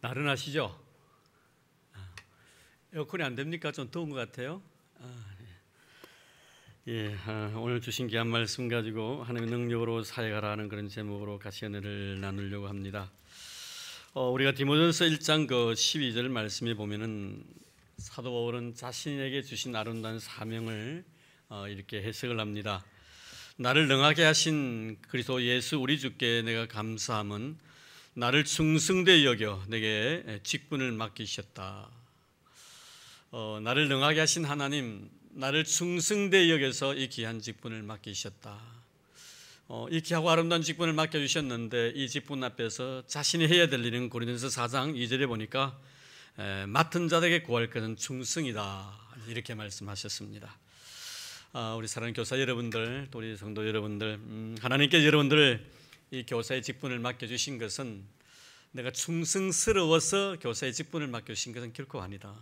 나른하시죠? 에어컨이 안 됩니까? 좀 더운 것 같아요. 오늘 주신 귀한 말씀 가지고 하나님의 능력으로 사역하라는 그런 제목으로 같이 은혜를 나누려고 합니다. 우리가 디모데전서 1장 12절 말씀에 보면은 사도 바울은 자신에게 주신 아름다운 사명을 이렇게 해석을 합니다. 나를 능하게 하신 그리스도 예수 우리 주께 내가 감사함은 나를 충성되이 여겨 내게 직분을 맡기셨다. 나를 능하게 하신 하나님, 나를 충성되이 여겨서 이 귀한 직분을 맡기셨다. 이 귀하고 아름다운 직분을 맡겨주셨는데 이 직분 앞에서 자신이 해야 될 일은 고린도전서 4장 2절에 보니까 맡은 자들에게 구할 것은 충성이다, 이렇게 말씀하셨습니다. 우리 사랑하는 교사 여러분들, 또 우리 성도 여러분들, 하나님께서 여러분들을 이 교사의 직분을 맡겨주신 것은 내가 충성스러워서 교사의 직분을 맡겨주신 것은 결코 아니다.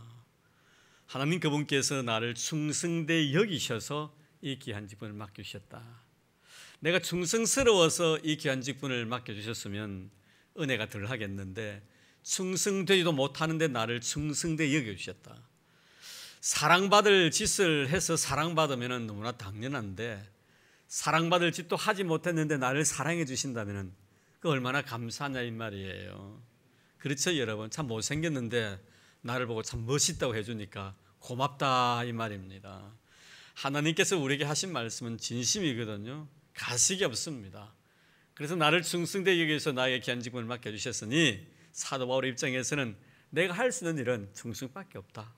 하나님 그분께서 나를 충성되이 여기셔서 이 귀한 직분을 맡겨주셨다. 내가 충성스러워서 이 귀한 직분을 맡겨주셨으면 은혜가 덜 하겠는데 충성되지도 못하는데 나를 충성되이 여겨주셨다. 사랑받을 짓을 해서 사랑받으면 너무나 당연한데 사랑받을 짓도 하지 못했는데 나를 사랑해 주신다면 그 얼마나 감사하냐 이 말이에요. 그렇죠 여러분? 참 못생겼는데 나를 보고 참 멋있다고 해주니까 고맙다 이 말입니다. 하나님께서 우리에게 하신 말씀은 진심이거든요. 가식이 없습니다. 그래서 나를 충성되게 여기서 나에게 귀한 직분을 맡겨주셨으니 사도 바울의 입장에서는 내가 할 수 있는 일은 충성밖에 없다.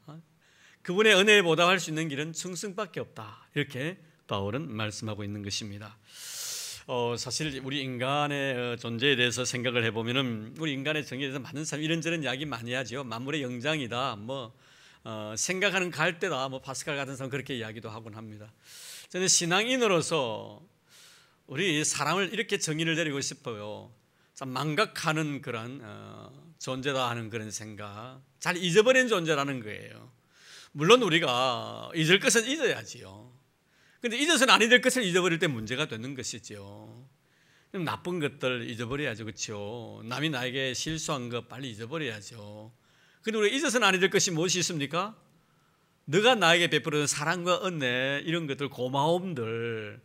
그분의 은혜에 보답할 수 있는 길은 충성밖에 없다. 이렇게 바울은 말씀하고 있는 것입니다. 사실 우리 인간의 존재에 대해서 생각을 해보면은 우리 인간의 정의에 대해서 많은 사람이 이런저런 이야기 많이 하죠. 만물의 영장이다, 생각하는 갈대다, 파스칼 같은 사람 그렇게 이야기도 하곤 합니다. 저는 신앙인으로서 우리 사람을 이렇게 정의를 내리고 싶어요. 참 망각하는 그런 존재다 하는 그런 생각, 잘 잊어버린 존재라는 거예요. 물론 우리가 잊을 것은 잊어야지요. 근데 잊어서는 안 잊을 것을 잊어버릴 때 문제가 되는 것이죠. 나쁜 것들 잊어버려야죠. 그렇죠? 남이 나에게 실수한 것 빨리 잊어버려야죠. 근데 우리가 잊어서는 안 잊을 것이 무엇이 있습니까? 너가 나에게 베풀어준 사랑과 은혜, 이런 것들, 고마움들,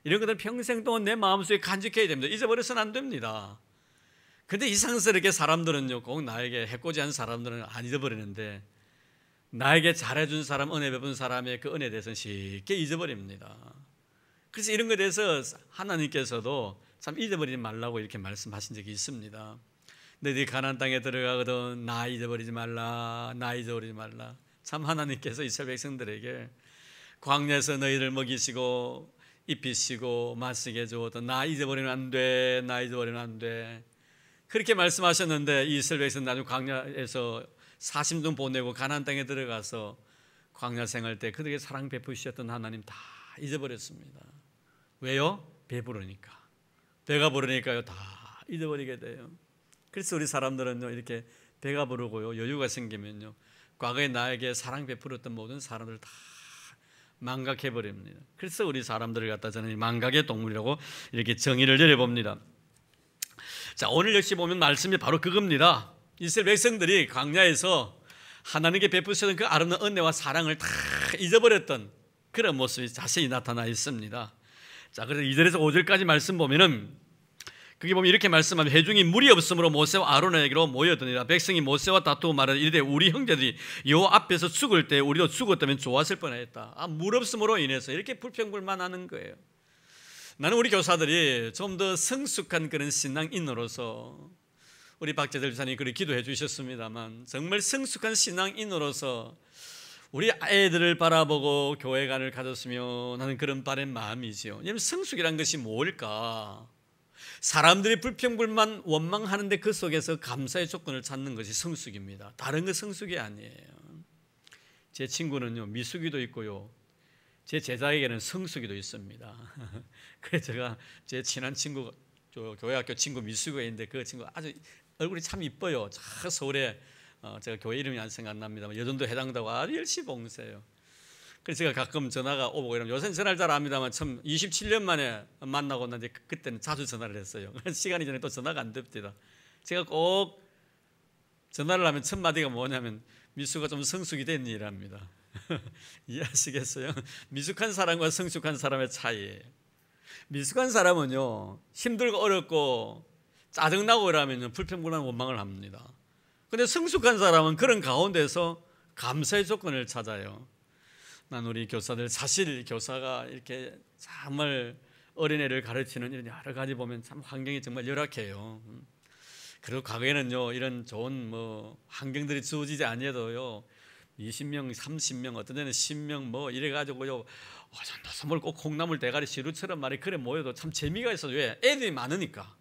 이런 것들 평생 동안 내 마음속에 간직해야 됩니다. 잊어버려서는 안 됩니다. 근데 이상스럽게 사람들은요, 꼭 나에게 해코지한 사람들은 안 잊어버리는데 나에게 잘해준 사람, 은혜 베푼 사람의 그 은혜에 대해서는 쉽게 잊어버립니다. 그래서 이런 것에 대해서 하나님께서도 참 잊어버리지 말라고 이렇게 말씀하신 적이 있습니다. 너희들이 가나안 땅에 들어가거든 나 잊어버리지 말라, 나 잊어버리지 말라. 참 하나님께서 이스라엘 백성들에게 광야에서 너희를 먹이시고 입히시고 마시게 해주었던 나 잊어버리면 안 돼, 나 잊어버리면 안 돼, 그렇게 말씀하셨는데 이스라엘 백성은 나중에 광야에서 40년 보내고 가나안 땅에 들어가서 광야 생활 때 그들에게 사랑 베푸셨던 하나님 다 잊어버렸습니다. 왜요? 배부르니까, 배가 부르니까요 다 잊어버리게 돼요. 그래서 우리 사람들은요 이렇게 배가 부르고요 여유가 생기면요 과거에 나에게 사랑 베풀었던 모든 사람들 다 망각해 버립니다. 그래서 우리 사람들을 갖다 저는 망각의 동물이라고 이렇게 정의를 내려봅니다. 자, 오늘 역시 보면 말씀이 바로 그겁니다. 이스라엘 백성들이 광야에서 하나님께 베푸셨던 그 아름다운 은혜와 사랑을 다 잊어버렸던 그런 모습이 자세히 나타나 있습니다. 자, 그래서 2절에서 5절까지 말씀 보면은 거기 보면 이렇게 말씀하면 회중이 물이 없으므로 모세와 아론에게로 모여드니라. 백성이 모세와 다투고 말하되 이르되 우리 형제들이 여호와 앞에서 죽을 때 우리도 죽었다면 좋았을 뻔했다. 물 없음으로 인해서 이렇게 불평불만하는 거예요. 나는 우리 교사들이 좀 더 성숙한 그런 신앙인으로서, 우리 박재들 집사님이 그렇게 기도해 주셨습니다만 정말 성숙한 신앙인으로서 우리 아이들을 바라보고 교회관을 가졌으면 하는 그런 바른 마음이지요. 왜냐하면 성숙이란 것이 뭘까? 사람들이 불평불만 원망하는데 그 속에서 감사의 조건을 찾는 것이 성숙입니다. 다른 건 성숙이 아니에요. 제 친구는요 미숙이도 있고요 제 제자에게는 성숙이도 있습니다. 그래서 제가 제 친한 친구, 교회학교 친구 미숙이가 있는데 그 친구 아주 얼굴이 참 이뻐요. 저 서울에 제가 교회 이름이 안 생각납니다만 여전도 해당다고 아주 열심히 봉사해요. 그래서 제가 가끔 전화가 오고 그러면 요새는 전화를 잘 압니다만 참 27년 만에 만나고 났는데 그때는 자주 전화를 했어요. 시간이 전에 또 전화가 안 됩니다. 제가 꼭 전화를 하면 첫 마디가 뭐냐면 미수가 좀 성숙이 된 일합니다. 이해하시겠어요? 미숙한 사람과 성숙한 사람의 차이예요. 미숙한 사람은요, 힘들고 어렵고 짜증나고 이러면 불평불만 원망을 합니다. 근데 성숙한 사람은 그런 가운데서 감사의 조건을 찾아요. 난 우리 교사들, 사실 교사가 이렇게 정말 어린애를 가르치는 이런 여러 가지 보면 참 환경이 정말 열악해요. 그리고 과거에는요, 이런 좋은 환경들이 주어지지 아니어도요, 20명, 30명, 어떤 데는 10명 이래가지고요, 전도섬을 꼭 콩나물 대가리 시루처럼 말이 그래 모여도 참 재미가 있어요. 왜? 애들이 많으니까.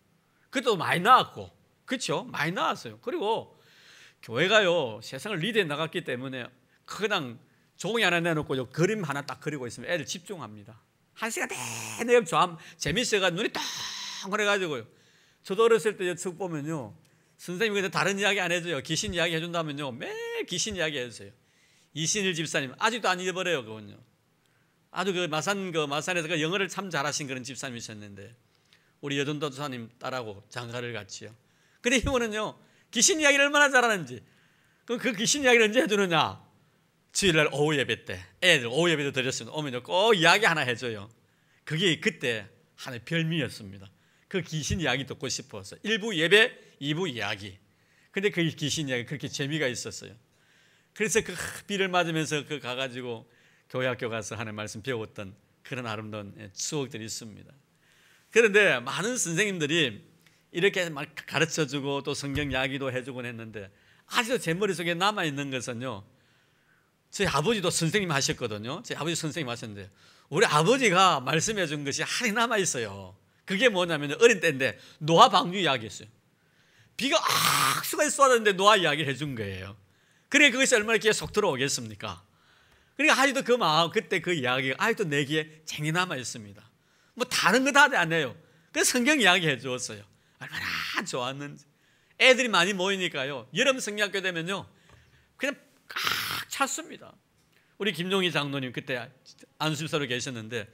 그것도 많이 나왔고, 그렇죠? 많이 나왔어요. 그리고 교회가요, 세상을 리드해 나갔기 때문에 그냥 종이 하나 내놓고 그림 하나 딱 그리고 있으면 애들 집중합니다. 한 시간 내내 재밌어가지고 눈이 동그래가지고요. 저도 어렸을 때 책 보면요, 선생님이 근데 다른 이야기 안 해줘요. 귀신 이야기 해준다면요, 매일 귀신 이야기 해주세요. 이신일 집사님 아직도 안 잊어버려요. 그건요. 아주 마산에서 그 영어를 참 잘하신 그런 집사님이셨는데 우리 여전도 조사님 딸하고 장가를 같이요. 근데 이분은요, 귀신 이야기를 얼마나 잘하는지. 그럼 그 귀신 이야기를 언제 해주느냐? 주일날 오후 예배 때 애들 오후 예배 때 드렸으면 오면요 꼭 이야기 하나 해줘요. 그게 그때 하나의 별미였습니다. 그 귀신 이야기 듣고 싶어서 1부 예배, 2부 이야기. 근데 그 귀신 이야기 그렇게 재미가 있었어요. 그래서 그 비를 맞으면서 그 가가지고 교회 학교 가서 하는 말씀 배웠던 그런 아름다운 추억들이 있습니다. 그런데 많은 선생님들이 이렇게 막 가르쳐주고 또 성경 이야기도 해주곤 했는데 아직도 제 머릿속에 남아있는 것은요, 저희 아버지도 선생님 하셨거든요. 저희 아버지 선생님 하셨는데 우리 아버지가 말씀해 준 것이 한이 남아있어요. 그게 뭐냐면 어린 때인데 노아 방주 이야기였어요. 비가 악수가 쏟았는데 노아 이야기를 해준 거예요. 그러니까 그것이 얼마나 귀에 속 들어오겠습니까? 그러니까 아직도 그 마음, 그때 그 이야기가 아직도 내 귀에 쟁이 남아있습니다. 뭐 다른 거 다 안 해요. 그래서 성경 이야기 해주었어요. 얼마나 좋았는지. 애들이 많이 모이니까요, 여름 성경학교 되면요 그냥 꽉 찼습니다. 우리 김용희 장로님 그때 안수집사로 계셨는데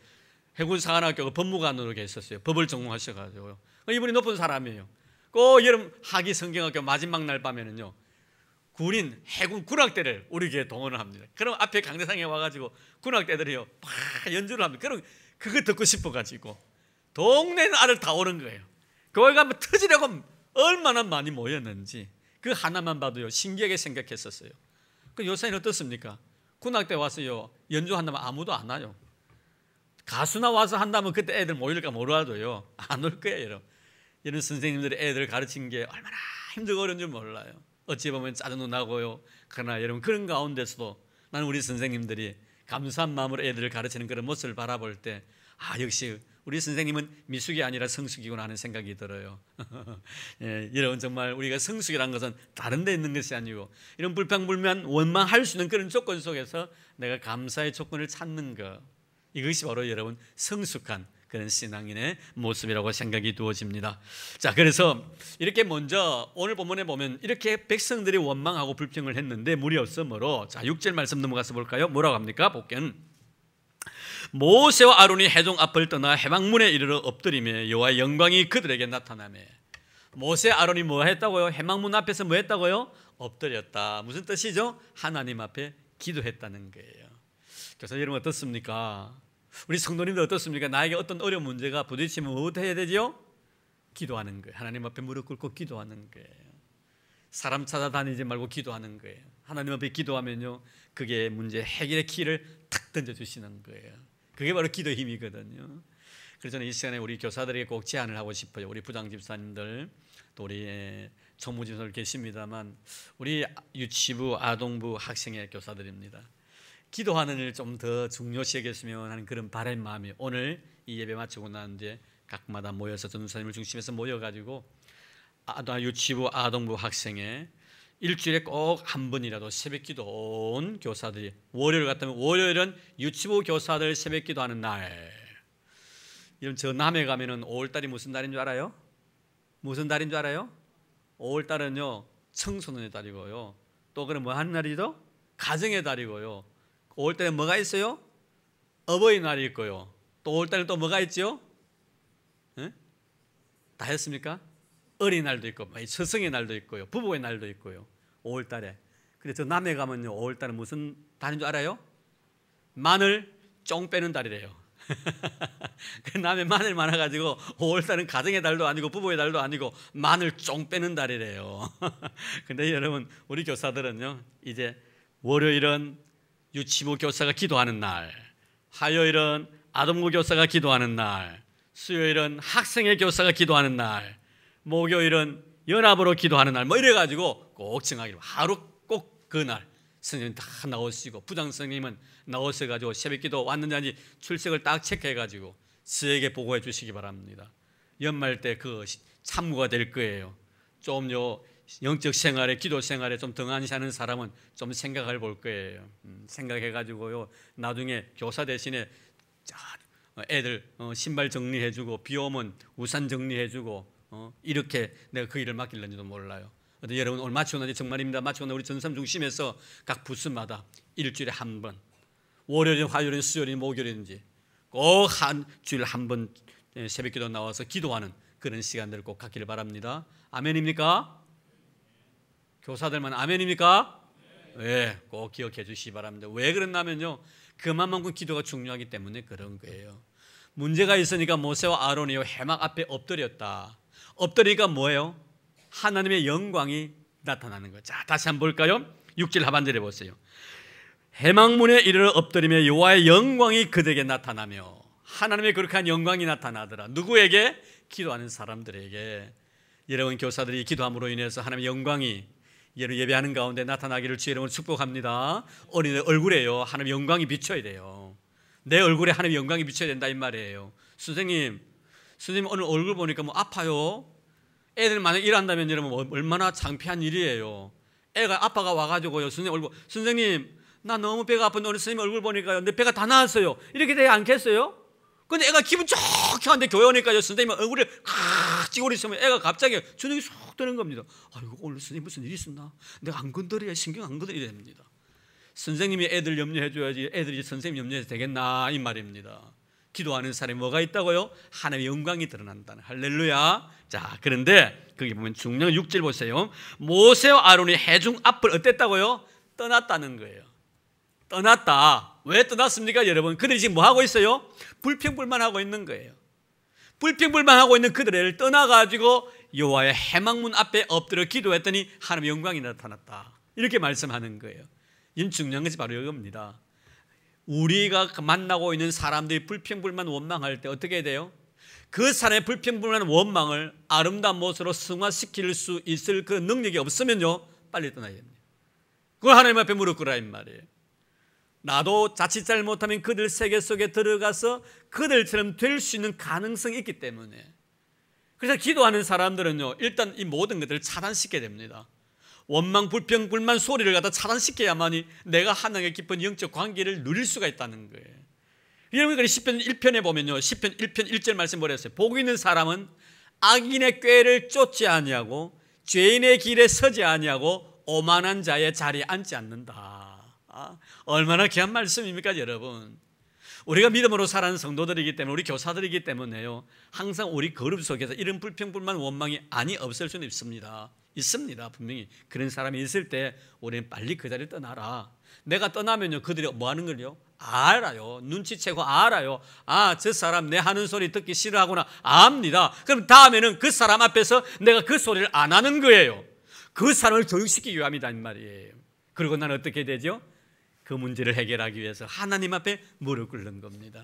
해군사관학교 법무관으로 계셨어요. 법을 전공하셔가지고요. 이분이 높은 사람이에요. 꼭 여름 하기 성경학교 마지막 날 밤에는요, 군인 해군 군악대를 우리 교회에 동원을 합니다. 그럼 앞에 강대상에 와가지고 군악대들이요 막 연주를 합니다. 그럼 그거 듣고 싶어가지고 동네 아들 다 오는 거예요. 교회가 뭐 터지려고 얼마나 많이 모였는지 그 하나만 봐도요 신기하게 생각했었어요. 그 요새는 어떻습니까? 군악대 와서요 연주한다면 아무도 안 와요. 가수나 와서 한다면 그때 애들 모일까 몰라도요 안 올 거예요. 이런 선생님들이 애들 가르친 게 얼마나 힘들고 어려운 줄 몰라요. 어찌 보면 짜증도 나고요. 그러나 여러분 그런 가운데서도 나는 우리 선생님들이 감사한 마음으로 애들을 가르치는 그런 모습을 바라볼 때 역시 우리 선생님은 미숙이 아니라 성숙이구나 하는 생각이 들어요. 예, 여러분 정말 우리가 성숙이라는 것은 다른 데 있는 것이 아니고 이런 불평불만 원망할 수 있는 그런 조건 속에서 내가 감사의 조건을 찾는 것, 이것이 바로 여러분 성숙한 그런 신앙인의 모습이라고 생각이 두어집니다. 자, 그래서 이렇게 먼저 오늘 본문에 보면 이렇게 백성들이 원망하고 불평을 했는데 물이 없으므로, 자 6절 말씀 넘어가서 볼까요? 뭐라고 합니까? 복견 모세와 아론이 회중 앞을 떠나 회막문에 이르러 엎드리며 여호와의 영광이 그들에게 나타나매. 모세 아론이 뭐 했다고요? 회막문 앞에서 뭐 했다고요? 엎드렸다. 무슨 뜻이죠? 하나님 앞에 기도했다는 거예요. 그래서 여러분 어떻습니까? 우리 성도님들 어떻습니까? 나에게 어떤 어려운 문제가 부딪히면 어떻게 해야 되죠? 기도하는 거예요. 하나님 앞에 무릎 꿇고 기도하는 거예요. 사람 찾아다니지 말고 기도하는 거예요. 하나님 앞에 기도하면요 그게 문제 해결의 키를 탁 던져주시는 거예요. 그게 바로 기도의 힘이거든요. 그래서 저는 이 시간에 우리 교사들에게 꼭 제안을 하고 싶어요. 우리 부장집사님들 또 우리 총무집사들 계십니다만 우리 유치부, 아동부, 학생회 교사들입니다. 기도하는 일을 좀 더 중요시 여겼으면 하는 그런 바람의 마음이 오늘 이 예배 마치고 난 뒤에 각마다 모여서 전도사님을 중심해서 모여가지고 유치부, 아동부, 학생회 일주일에 꼭 한 번이라도 새벽기도 온 교사들이, 월요일 같으면 월요일은 유치부 교사들 새벽기도 하는 날. 이런 저 남해 가면은 5월달이 무슨 달인 줄 알아요? 무슨 달인 줄 알아요? 5월달은요 청소년의 달이고요. 또 그럼 뭐 하는 날이죠? 가정의 달이고요. 5월달에 뭐가 있어요? 어버이날이 있고요. 또 5월달에 또 뭐가 있죠? 네? 다 했습니까? 어린날도 있고 스승의 날도 있고요. 부부의 날도 있고요. 5월달에. 근데 저 남해 가면요 5월달은 무슨 달인 줄 알아요? 마늘 쫑 빼는 달이래요. 그 남해 마늘 많아가지고 5월달은 가정의 달도 아니고 부부의 달도 아니고 마늘 쫑 빼는 달이래요. 근데 여러분 우리 교사들은요 이제 월요일은 유치부 교사가 기도하는 날, 화요일은 아동부 교사가 기도하는 날, 수요일은 학생의 교사가 기도하는 날, 목요일은 연합으로 기도하는 날, 뭐 이래가지고 꼭 정하기로 하루 꼭 그날 선생님 다 나오시고 부장 선생님은 나오셔가지고 새벽기도 왔는지 아닌지 출석을 딱 체크해가지고 저에게 보고해 주시기 바랍니다. 연말 때 그 참고가 될 거예요. 좀요 영적 생활에 기도 생활에 좀 등한시하는 사람은 좀 생각을 볼 거예요. 생각해가지고요 나중에 교사 대신에 애들 신발 정리해주고 비 오면 우산 정리해주고 이렇게 내가 그 일을 맡길는지도 몰라요. 여러분 오늘 마치고 정말입니다. 마치고 우리 전삼 중심에서 각 부스마다 일주일에 한 번, 월요일, 화요일, 수요일, 목요일인지 꼭 한 주일 한 번 새벽기도 나와서 기도하는 그런 시간들을 꼭 갖기를 바랍니다. 아멘입니까? 교사들만 아멘입니까? 네, 꼭 기억해 주시기 바랍니다. 왜 그러냐면요 그만큼 기도가 중요하기 때문에 그런 거예요. 문제가 있으니까 모세와 아론이 회막 앞에 엎드렸다. 엎드리니까 뭐예요? 하나님의 영광이 나타나는 거예요. 자, 다시 한번 볼까요? 6절 하반절에 보세요. 회막문에 이르러 엎드리며 여호와의 영광이 그들에게 나타나며 하나님의 거룩한 영광이 나타나더라. 누구에게? 기도하는 사람들에게. 여러분 교사들이 기도함으로 인해서 하나님의 영광이 예배하는 가운데 나타나기를 주의 이름으로 축복합니다. 어린애 얼굴에요 하나님의 영광이 비춰야 돼요. 내 얼굴에 하나님의 영광이 비춰야 된다 이 말이에요. 선생님 오늘 얼굴 보니까 뭐 아파요? 애들 만약 일한다면 여러분 얼마나 창피한 일이에요. 애가 아빠가 와가지고요 선생님 나 너무 배가 아픈데 오늘 선생님 얼굴 보니까요 내 배가 다 나았어요. 이렇게 되지 않겠어요? 근데 애가 기분 좋게 하는데 교회 오니까요 선생님 얼굴에 칵 찌그러 있으면 애가 갑자기 주눅이 쏙 드는 겁니다. 아이고 오늘 선생님 무슨 일이 있었나? 내가 안 건드려야 신경 안 건드려야 됩니다. 선생님이 애들 염려해 줘야지 애들이 선생님 염려해서 되겠나 이 말입니다. 기도하는 사람이 뭐가 있다고요? 하나님의 영광이 드러난다는 할렐루야. 자 그런데 거기 보면 중령 6절 보세요. 모세와 아론이 회중 앞을 어땠다고요? 떠났다는 거예요. 떠났다. 왜 떠났습니까 여러분? 그들이 지금 뭐 하고 있어요? 불평불만하고 있는 거예요. 불평불만하고 있는 그들을 떠나가지고 여호와의 회막문 앞에 엎드려 기도했더니 하나님의 영광이 나타났다. 이렇게 말씀하는 거예요. 이 중요한 것이 바로 이겁니다. 우리가 만나고 있는 사람들이 불평불만 원망할 때 어떻게 해야 돼요? 그 사람의 불평불만 원망을 아름다운 모습으로 승화시킬 수 있을 그 능력이 없으면요 빨리 떠나야 됩니다. 그걸 하나님 앞에 무릎 꿇으라 이 말이에요. 나도 자칫 잘못하면 그들 세계 속에 들어가서 그들처럼 될 수 있는 가능성이 있기 때문에 그래서 기도하는 사람들은요 일단 이 모든 것들을 차단시켜야 됩니다. 원망, 불평, 불만 소리를 갖다 차단시켜야만이 내가 하나님의 깊은 영적 관계를 누릴 수가 있다는 거예요. 여러분 시편 1편에 보면요 시편 1편 1절 말씀 뭐라 했어요? 복 있는 사람은 악인의 꾀를 쫓지 아니하고 죄인의 길에 서지 아니하고 오만한 자의 자리에 앉지 않는다. 얼마나 귀한 말씀입니까 여러분. 우리가 믿음으로 살아가는 성도들이기 때문에 우리 교사들이기 때문에요 항상 우리 그룹 속에서 이런 불평불만 원망이 아니 없을 수는 있습니다. 분명히 그런 사람이 있을 때 우리는 빨리 그 자리를 떠나라. 내가 떠나면요 그들이 뭐 하는 걸요? 알아요. 눈치채고 알아요. 저 사람 내 하는 소리 듣기 싫어하구나 압니다. 그럼 다음에는 그 사람 앞에서 내가 그 소리를 안 하는 거예요. 그 사람을 교육시키기 위함이다 이 말이에요. 그리고 나는 어떻게 되죠? 그 문제를 해결하기 위해서 하나님 앞에 무릎 꿇는 겁니다.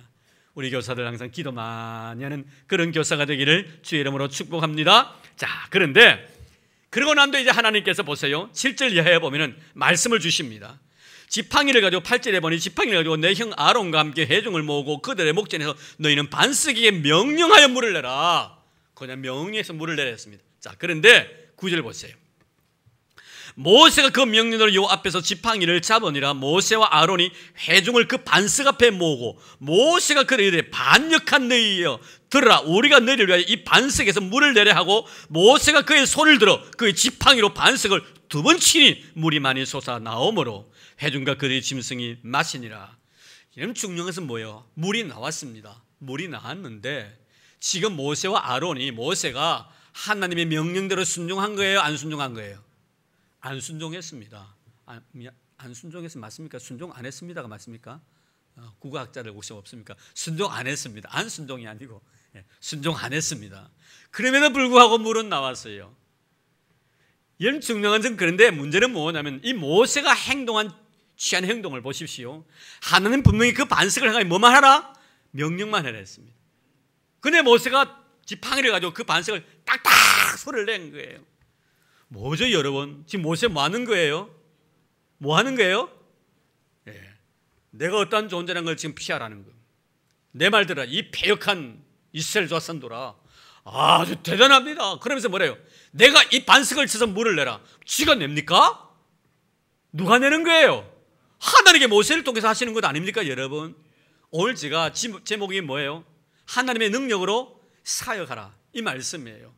우리 교사들 항상 기도 많이 하는 그런 교사가 되기를 주의 이름으로 축복합니다. 자, 그런데 그러고 난 뒤 이제 하나님께서 보세요. 7절 이하에 보면은 말씀을 주십니다. 지팡이를 가지고 8절에 보니 지팡이를 가지고 내 형 아론과 함께 회중을 모으고 그들의 목전에서 너희는 반석에게 명령하여 물을 내라. 그냥 명령해서 물을 내라 했습니다. 자, 그런데 9절 보세요. 모세가 그 명령대로 요 앞에서 지팡이를 잡으니라. 모세와 아론이 회중을 그 반석 앞에 모으고 모세가 그들에게 반역한 너희여 들으라. 우리가 너희를 위하여 이 반석에서 물을 내려 하고 모세가 그의 손을 들어 그의 지팡이로 반석을 2번 치니 물이 많이 솟아 나오므로 회중과 그들의 짐승이 마시니라. 이런 중요한 것은 뭐예요? 물이 나왔습니다. 물이 나왔는데 지금 모세와 아론이 모세가 하나님의 명령대로 순종한 거예요? 안 순종한 거예요? 안 순종했습니다. 안 순종했으면 맞습니까? 순종 안 했습니다가 맞습니까? 국어학자들 혹시 없습니까? 순종 안 했습니다. 안 순종이 아니고 순종 안 했습니다. 그럼에도 불구하고 물은 나왔어요. 이런 중요한 점. 그런데 문제는 뭐냐면 이 모세가 취한 행동을 보십시오. 하나님 분명히 그 반석을 향하여 뭐만 하라? 명령만 하라 했습니다. 근데 모세가 지팡이를 가지고 그 반석을 딱딱 소리를 낸 거예요. 뭐죠 여러분? 지금 모세 뭐 하는 거예요? 뭐 하는 거예요? 내가 어떠한 존재라는 걸 지금 피하라는 거예요. 내 말 들어라. 이 패역한 이스라엘 조상들아, 아주 대단합니다. 그러면서 뭐래요? 내가 이 반석을 쳐서 물을 내라. 쥐가 냅니까? 누가 내는 거예요? 하나님께 모세를 통해서 하시는 것 아닙니까 여러분? 오늘 제가 제목이 뭐예요? 하나님의 능력으로 사역하라, 이 말씀이에요.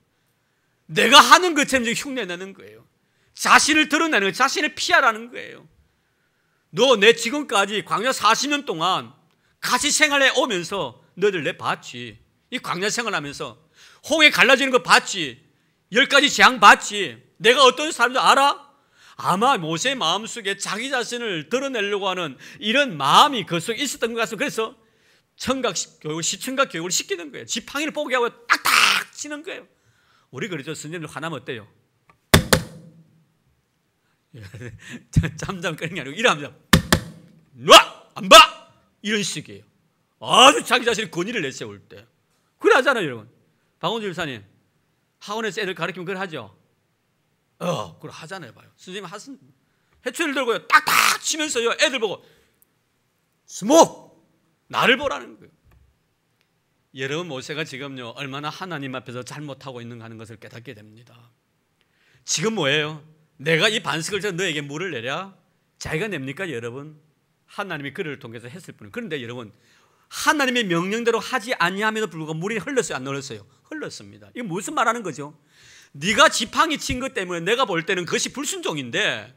내가 하는 것처럼 흉내내는 거예요. 자신을 드러내는 거예요. 자신을 피하라는 거예요. 너 내 지금까지 광야 40년 동안 같이 생활해 오면서 너희들 내 봤지. 이 광야 생활하면서 홍해 갈라지는 거 봤지. 10가지 재앙 봤지. 내가 어떤 사람인지 알아? 아마 모세의 마음속에 자기 자신을 드러내려고 하는 이런 마음이 그 속에 있었던 것 같습니다. 그래서 시청각 교육을 시키는 거예요. 지팡이를 보게 하고 딱딱 치는 거예요. 우리 그러죠. 선생님들 화나면 어때요? 잠잠 끄는 게 아니고 이러면서 놔! 안 봐! 이런 식이에요. 아주 자기 자신이 권위를 내세울 때 그래 하잖아요 여러분. 박원주 집사님 학원에서 애들 가르치면 그걸 하죠. 그걸 하잖아요. 봐요. 선생님 하신 해초를 들고요 딱딱 치면서요 애들 보고 스모! 나를 보라는 거예요. 여러분 모세가 지금요 얼마나 하나님 앞에서 잘못하고 있는가 하는 것을 깨닫게 됩니다. 지금 뭐예요? 내가 이 반석을 쳐 너에게 물을 내랴? 자기가 냅니까 여러분? 하나님이 그를 통해서 했을 뿐이에요. 그런데 여러분 하나님의 명령대로 하지 아니함에도 불구하고 물이 흘렀어요? 안 흘렀어요? 흘렀습니다. 이게 무슨 말하는 거죠? 네가 지팡이 친 것 때문에 내가 볼 때는 그것이 불순종인데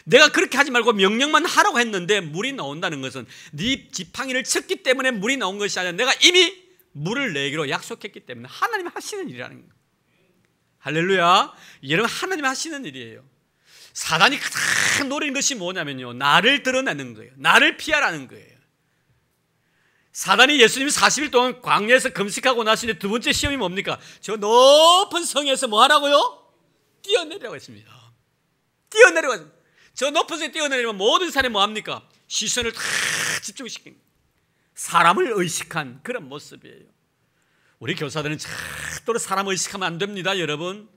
내가 그렇게 하지 말고 명령만 하라고 했는데 물이 나온다는 것은 네 지팡이를 쳤기 때문에 물이 나온 것이 아니라 내가 이미 물을 내기로 약속했기 때문에 하나님이 하시는 일이라는 거예요. 할렐루야. 여러분 하나님이 하시는 일이에요. 사단이 가장 노리는 것이 뭐냐면요 나를 드러내는 거예요. 나를 피하라는 거예요. 사단이 예수님이 40일 동안 광야에서 금식하고 나시는데 두 번째 시험이 뭡니까? 저 높은 성에서 뭐 하라고요? 뛰어내리라고 했습니다. 뛰어내리라고 했습니다. 저 높은 성에 뛰어내리면 모든 사람이 뭐 합니까? 시선을 다 집중시킨 사람을 의식한 그런 모습이에요. 우리 교사들은 절대로 사람 의식하면 안 됩니다. 여러분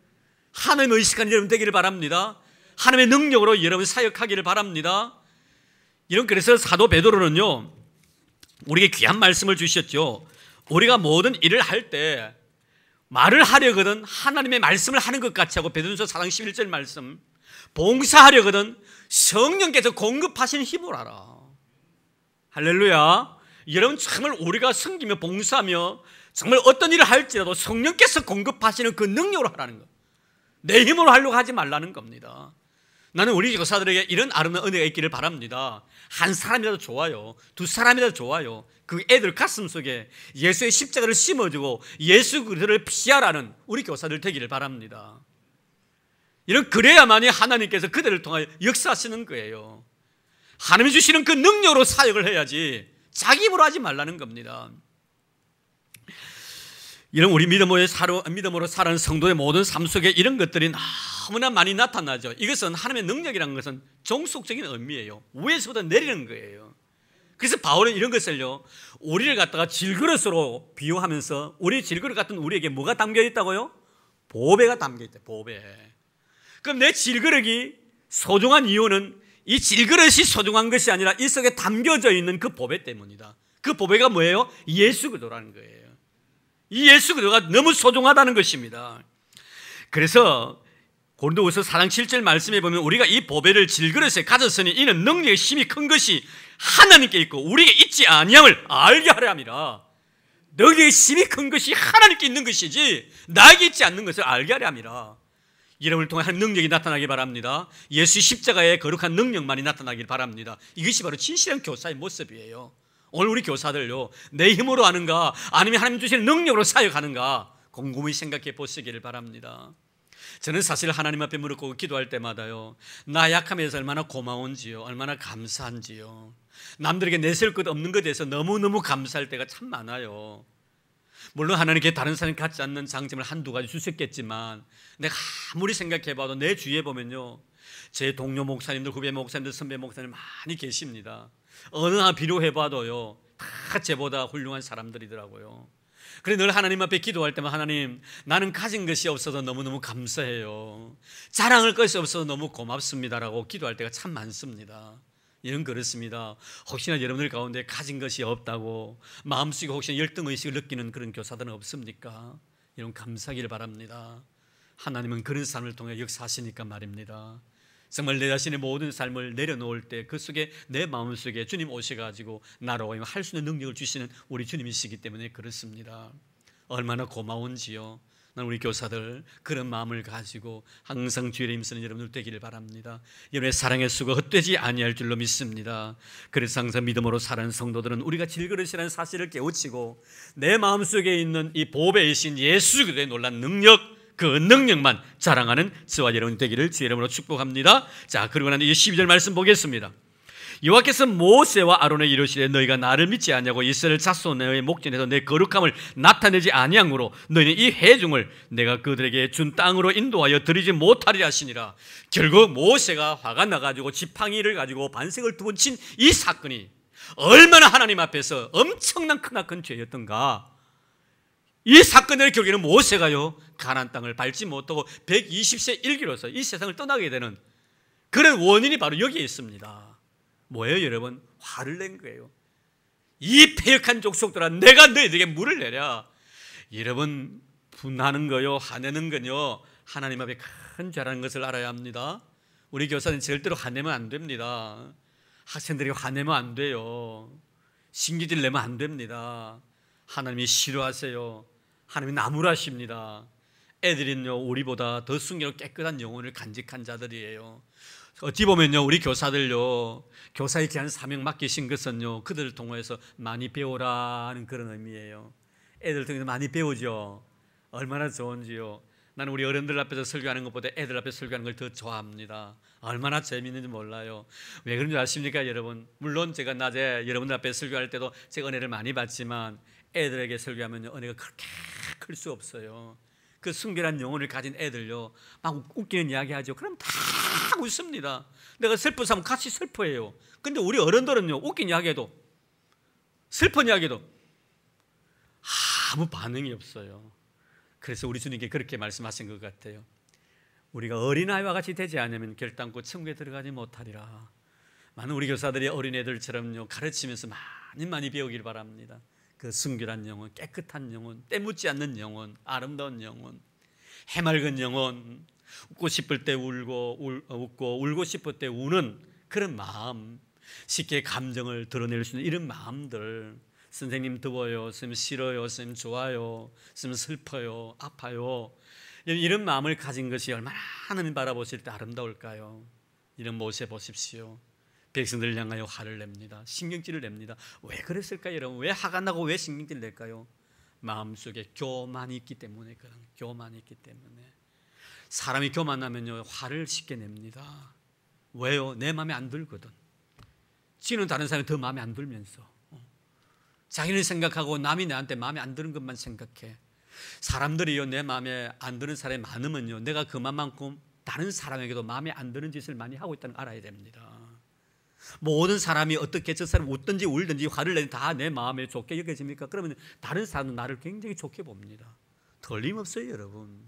하나님 의식한 여러분 되기를 바랍니다. 하나님의 능력으로 여러분 사역하기를 바랍니다. 이런 그래서 사도 베드로는요 우리에게 귀한 말씀을 주셨죠. 우리가 모든 일을 할 때 말을 하려거든 하나님의 말씀을 하는 것 같이 하고 베드로전서 4장 11절 말씀 봉사하려거든 성령께서 공급하시는 힘을 알아. 할렐루야. 여러분 정말 우리가 섬기며 봉사하며 정말 어떤 일을 할지라도 성령께서 공급하시는 그 능력으로 하라는 것. 내 힘으로 하려고 하지 말라는 겁니다. 나는 우리 교사들에게 이런 아름다운 은혜가 있기를 바랍니다. 한 사람이라도 좋아요. 두 사람이라도 좋아요. 그 애들 가슴 속에 예수의 십자가를 심어주고 예수 그리스도를 피하라는 우리 교사들 되기를 바랍니다. 이런 그래야만이 하나님께서 그들을 통하여 역사하시는 거예요. 하나님이 주시는 그 능력으로 사역을 해야지 자기 힘으로 하지 말라는 겁니다. 이런 우리 믿음으로 살아가는 성도의 모든 삶 속에 이런 것들이 너무나 많이 나타나죠. 이것은 하나님의 능력이라는 것은 종속적인 의미예요. 위에서부터 내리는 거예요. 그래서 바울은 이런 것을요 우리를 갖다가 질그릇으로 비유하면서 우리 질그릇 같은 우리에게 뭐가 담겨 있다고요? 보배가 담겨 있다. 보배. 그럼 내 질그릇이 소중한 이유는 이 질그릇이 소중한 것이 아니라 이 속에 담겨져 있는 그 보배 때문이다. 그 보배가 뭐예요? 예수 그리스도라는 거예요. 이 예수 그리스도가 너무 소중하다는 것입니다. 그래서 고린도후서 4장 7절 말씀에 보면 우리가 이 보배를 질그릇에 가졌으니 이는 능력의 힘이 큰 것이 하나님께 있고 우리에게 있지 아니함을 알게 하려 함이라. 능력의 힘이 큰 것이 하나님께 있는 것이지 나에게 있지 않는 것을 알게 하려 함이라. 여러분을 통해 한 능력이 나타나길 바랍니다. 예수 십자가의 거룩한 능력만이 나타나길 바랍니다. 이것이 바로 진실한 교사의 모습이에요. 오늘 우리 교사들요 내 힘으로 하는가 아니면 하나님 주시는 능력으로 사역하는가 곰곰이 생각해 보시기를 바랍니다. 저는 사실 하나님 앞에 무릎 꿇고 기도할 때마다요, 나 약함에서 얼마나 고마운지요, 얼마나 감사한지요, 남들에게 내세울 것 없는 것에 대해서 너무너무 감사할 때가 참 많아요. 물론 하나님께 다른 사람이 갖지 않는 장점을 한두 가지 주셨겠지만, 내가 아무리 생각해봐도 내 주위에 보면요, 제 동료 목사님들, 후배 목사님들, 선배 목사님 많이 계십니다. 어느 하나 비교해봐도요, 다 저보다 훌륭한 사람들이더라고요. 그래 늘 하나님 앞에 기도할 때만, 하나님, 나는 가진 것이 없어서 너무너무 감사해요, 자랑할 것이 없어서 너무 고맙습니다라고 기도할 때가 참 많습니다. 이런 그렇습니다. 혹시나 여러분들 가운데 가진 것이 없다고 마음속에 혹시나 열등의식을 느끼는 그런 교사들은 없습니까? 이런 감사하기를 바랍니다. 하나님은 그런 삶을 통해 역사하시니까 말입니다. 정말 내 자신의 모든 삶을 내려놓을 때 그 속에 내 마음속에 주님 오셔가지고 나로 할 수 있는 능력을 주시는 우리 주님이시기 때문에 그렇습니다. 얼마나 고마운지요. 난 우리 교사들 그런 마음을 가지고 항상 주의 힘쓰는 여러분들 되기를 바랍니다. 여러분의 사랑의 수가 헛되지 아니할 줄로 믿습니다. 그래서 항상 믿음으로 사는 성도들은 우리가 질그릇이라는 사실을 깨우치고 내 마음속에 있는 이 보배이신 예수 그리스도의 놀라운 능력, 그 능력만 자랑하는 저와 여러분 되기를 주의 이름으로 축복합니다. 자, 그리고 난 이 12절 말씀 보겠습니다. 여호와께서 모세와 아론에게 이르시되 너희가 나를 믿지 아니하고 이스라엘 자손의 목전에서 내 거룩함을 나타내지 아니함으로 너희는 이 회중을 내가 그들에게 준 땅으로 인도하여 드리지 못하리라 하시니라. 결국 모세가 화가 나가지고 지팡이를 가지고 반석을 두 번 친 이 사건이 얼마나 하나님 앞에서 엄청난 크나큰 죄였던가. 이 사건의 결국에는 모세가요, 가나안 땅을 밟지 못하고 120세 일기로서 이 세상을 떠나게 되는 그런 원인이 바로 여기에 있습니다. 뭐예요, 여러분? 화를 낸 거예요. 이 패역한 족속들아, 내가 너희들에게 물을 내랴. 여러분, 분하는 거요, 화내는 건요, 하나님 앞에 큰 죄라는 것을 알아야 합니다. 우리 교사는 절대로 화내면 안 됩니다. 학생들이 화내면 안 돼요. 신기질 내면 안 됩니다. 하나님이 싫어하세요. 하나님이 나무라십니다. 애들은요, 우리보다 더 순결하고 깨끗한 영혼을 간직한 자들이에요. 어찌 보면요, 우리 교사들요, 교사의 귀한 사명 맡기신 것은요, 그들을 통해서 많이 배우라는 그런 의미예요. 애들 통해서 많이 배우죠. 얼마나 좋은지요. 나는 우리 어른들 앞에서 설교하는 것보다 애들 앞에서 설교하는 걸 더 좋아합니다. 얼마나 재미있는지 몰라요. 왜 그런지 아십니까, 여러분? 물론 제가 낮에 여러분들 앞에 설교할 때도 제가 은혜를 많이 받지만 애들에게 설교하면 은혜가 그렇게 클 수 없어요. 그 순결한 영혼을 가진 애들요, 막 웃기는 이야기 하죠. 그럼 다 웃습니다. 내가 슬퍼서 하면 같이 슬퍼해요. 근데 우리 어른들은요, 웃긴 이야기해도, 슬픈 이야기해도 아무 반응이 없어요. 그래서 우리 주님께 그렇게 말씀하신 것 같아요. 우리가 어린아이와 같이 되지 않으면 결단코 천국에 들어가지 못하리라. 많은 우리 교사들이 어린애들처럼요, 가르치면서 많이 배우길 바랍니다. 그 순결한 영혼, 깨끗한 영혼, 때묻지 않는 영혼, 아름다운 영혼, 해맑은 영혼, 웃고 싶을 때 웃고 울고 싶을 때 우는 그런 마음, 쉽게 감정을 드러낼 수 있는 이런 마음들. 선생님 더워요, 선생님 싫어요, 선생님 좋아요, 선생님 슬퍼요, 아파요, 이런 마음을 가진 것이 얼마나 하나님 바라보실 때 아름다울까요? 이런 모세 보십시오. 백성들을 향하여 화를 냅니다. 신경질을 냅니다. 왜 그랬을까요, 여러분? 왜 화가 나고 왜 신경질을 낼까요? 마음속에 교만이 있기 때문에. 그런 교만이 있기 때문에. 사람이 교만하면요, 화를 쉽게 냅니다. 왜요? 내 마음에 안 들거든. 지는 다른 사람이 더 마음에 안 들면서 자기를 생각하고 남이 나한테 마음에 안 드는 것만 생각해. 사람들이요, 내 마음에 안 드는 사람이 많으면요, 내가 그만큼 다른 사람에게도 마음에 안 드는 짓을 많이 하고 있다는 걸 알아야 됩니다. 모든 사람이 어떻게 저 사람 웃든지 울든지 화를 내든 다 내 마음에 좋게 여겨집니까? 그러면 다른 사람은 나를 굉장히 좋게 봅니다. 틀림없어요, 여러분.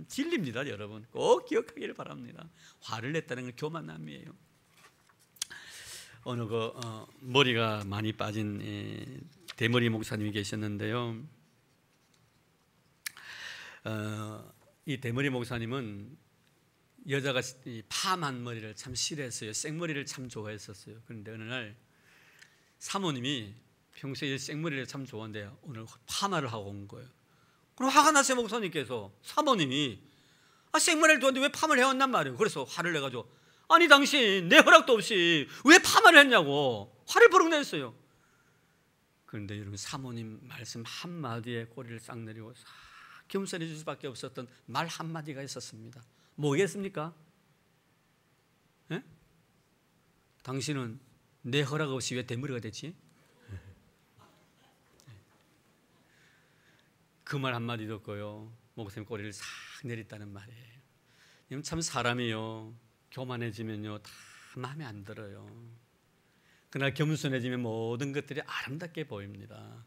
진리입니다, 여러분. 꼭 기억하기를 바랍니다. 화를 냈다는 건 교만함이에요. 어느 머리가 많이 빠진 대머리 목사님이 계셨는데요. 이 대머리 목사님은 여자가 파만 머리를 참 싫어했어요. 생머리를 참 좋아했었어요. 그런데 어느 날 사모님이 평소에 생머리를 참 좋아하는데 오늘 파마를 하고 온 거예요. 그럼 화가 났어요, 목사님께서. 사모님이 생머리를 좋아하는데 왜 파마를 해왔단 말이에요. 그래서 화를 내가지고, 아니 당신 내 허락도 없이 왜 파마를 했냐고 화를 버럭 냈어요. 그런데 여러분, 사모님 말씀 한마디에 꼬리를 싹 내리고 싹 겸손해질 수밖에 없었던 말 한마디가 있었습니다. 뭐겠습니까? 예? 당신은 내 허락 없이 왜 대머리가 됐지? 그 말 한마디 듣고요, 목사님 꼬리를 싹 내렸다는 말이에요. 이건 참 사람이요, 교만해지면요 다 마음에 안 들어요. 그러나 겸손해지면 모든 것들이 아름답게 보입니다.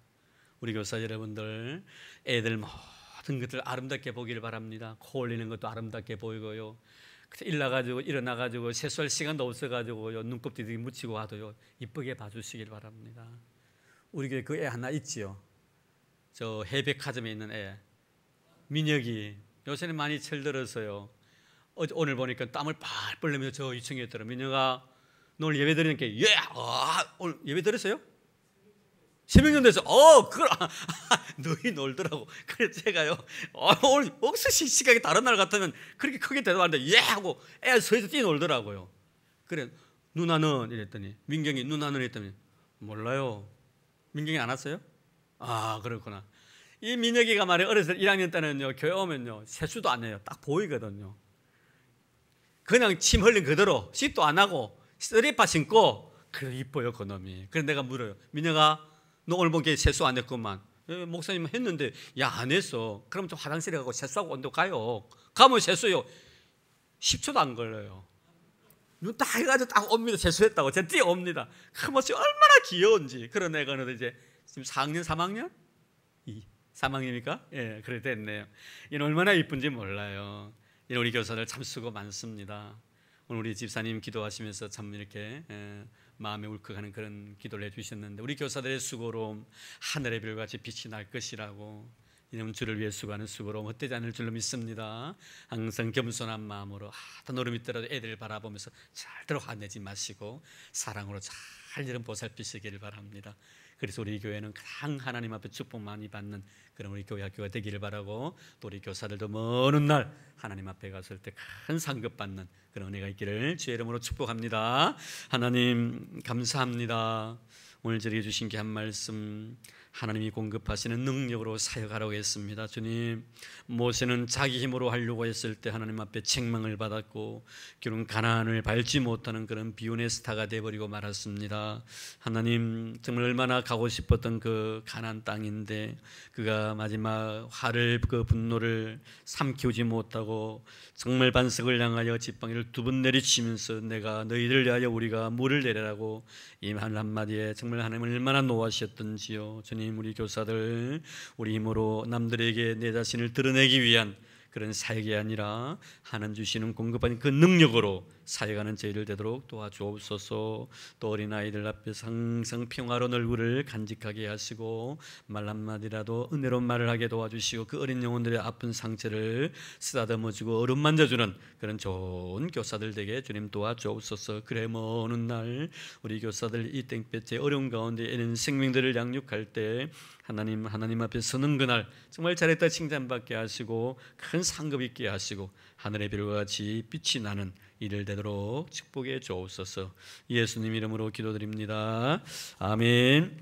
우리 교사 여러분들, 애들 모든 것들 아름답게 보기를 바랍니다. 코 올리는 것도 아름답게 보이고요, 일어나가지고 세수할 시간도 없어가지고요, 눈곱디디 묻히고 와도요 이쁘게 봐주시길 바랍니다. 우리 교회 그 애 하나 있지요. 저 해백화점에 있는 애, 민혁이. 요새는 많이 철들어서요, 오늘 보니까 땀을 뻘뻘 흘리면서 저 2층에 있더라. 민혁아, 너 오늘 예배 드리니까 오늘 예배 드렸어요? 새벽 좀 돼서 그걸 너희 놀더라고. 그래서 제가요, 오늘 억수시 시각이 다른 날 같으면 그렇게 크게 대답하는데 하고 애 서에서 뛰놀더라고요. 그래, 누나는 이랬더니, 민경이 누나는 이랬더니, 몰라요. 민경이 안 왔어요? 그렇구나. 이 민혁이가 말이에요, 어렸을 때 1학년 때는요, 교회 오면요 세수도 안 해요. 딱 보이거든요. 그냥 침 흘린 그대로 씻도 안 하고 쓰리파 신고, 그래 이뻐요 그 놈이. 그래서 내가 물어요, 민혁아, 너 오늘 보기에 세수 안 했구만. 목사님 했는데. 안 했어. 그럼 좀 화장실에 가고 세수하고 온다고 가요. 가면 세수요 10초도 안 걸려요. 눈 딱 해가지고 딱 옵니다. 세수했다고. 제가 뛰어옵니다. 그 모습이 얼마나 귀여운지. 그런 애가 이제 지금 4학년 3학년? 3학년입니까? 예, 그래 됐네요. 얘는 얼마나 이쁜지 몰라요. 우리 교사들 참 수고 많습니다. 오늘 우리 집사님 기도하시면서 참 이렇게 마음에 울컥하는 그런 기도를 해주셨는데, 우리 교사들의 수고로움 하늘의 별같이 빛이 날 것이라고, 이놈 주를 위해 수고하는 수고로움 헛되지 않을 줄로 믿습니다. 항상 겸손한 마음으로 어떤 어려움이 있더라도 애들을 바라보면서 절대로 화내지 마시고 사랑으로 잘 이런 보살피시기를 바랍니다. 그래서 우리 교회는 가장 하나님 앞에 축복 많이 받는 그런 우리 교회 학교가 되기를 바라고, 또 우리 교사들도 먼 날 하나님 앞에 갔을 때 큰 상급 받는 그런 은혜가 있기를 주의 이름으로 축복합니다. 하나님 감사합니다. 오늘 저에게 주신 귀한 말씀, 하나님이 공급하시는 능력으로 사역하라고 했습니다. 주님, 모세는 자기 힘으로 하려고 했을 때 하나님 앞에 책망을 받았고 결국 가나안을 밟지 못하는 그런 비운의 스타가 되어버리고 말았습니다. 하나님, 정말 얼마나 가고 싶었던 그 가나안 땅인데 그가 마지막 그 분노를 삼키우지 못하고 정말 반석을 향하여 지팡이를 2번 내리치면서 내가 너희를 위하여 우리가 물을 내리라고 이 말 한마디에 정말 하나님을 얼마나 노하셨던지요. 주님, 우리 교사들 우리 힘으로 남들에게 내 자신을 드러내기 위한 그런 사역이 아니라 하나님 주시는 공급하는 그 능력으로 사역하는 저희를 되도록 도와주옵소서. 또 어린아이들 앞에서 항상 평화로운 얼굴을 간직하게 하시고 말 한마디라도 은혜로운 말을 하게 도와주시고 그 어린 영혼들의 아픈 상처를 쓰다듬어주고 어루만 만져주는 그런 좋은 교사들 되게 주님 도와주옵소서. 그래 먼 날 우리 교사들 이 땡볕의 어려운 가운데 이런 생명들을 양육할 때 하나님 앞에 서는 그날 정말 잘했다 칭찬받게 하시고 큰 상급 있게 하시고 하늘의 별과 같이 빛이 나는 일을 되도록 축복해 주옵소서. 예수님 이름으로 기도드립니다. 아멘.